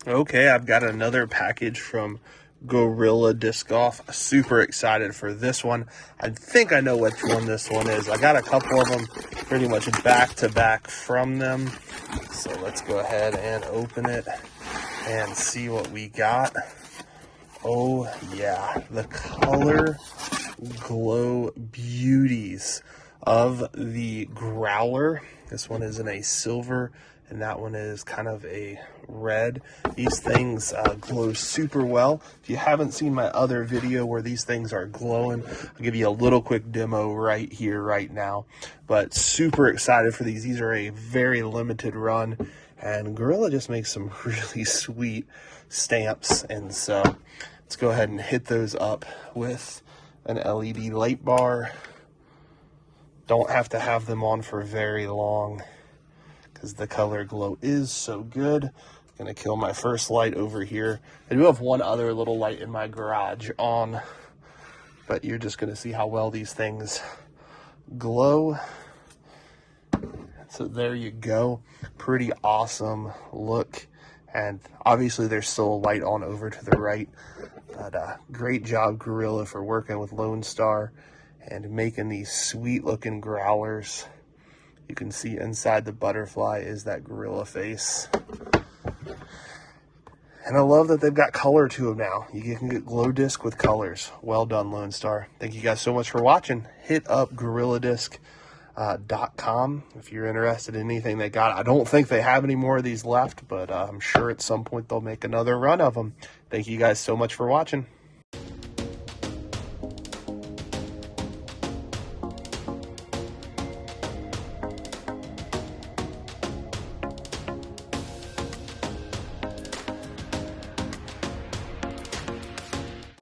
Okay, I've got another package from Gorilla Disc Golf. Super excited for this one. I think I know which one this one is. I got a couple of them pretty much back to back from them. So let's go ahead and open it and see what we got. Oh yeah, the color glow beauties of the Growler. This one is in a silver and that one is kind of a red. These things glow super well. If you haven't seen my other video where these things are glowing, I'll give you a little quick demo right here, right now. But super excited for these. These are a very limited run, and Gorilla just makes some really sweet stamps. And so let's go ahead and hit those up with an LED light bar. Don't have to have them on for very long because the color glow is so good. I'm gonna kill my first light over here. I do have one other little light in my garage on, but you're just gonna see how well these things glow. So there you go. Pretty awesome look. And obviously there's still a light on over to the right. But great job, Gorilla, for working with Lone Star and making these sweet looking growlers. You can see inside the butterfly is that gorilla face. And I love that they've got color to them now. You can get glow disc with colors. Well done, Lone Star. Thank you guys so much for watching. Hit up GorillaDisc.com if you're interested in anything they got. I don't think they have any more of these left, but I'm sure at some point they'll make another run of them. Thank you guys so much for watching.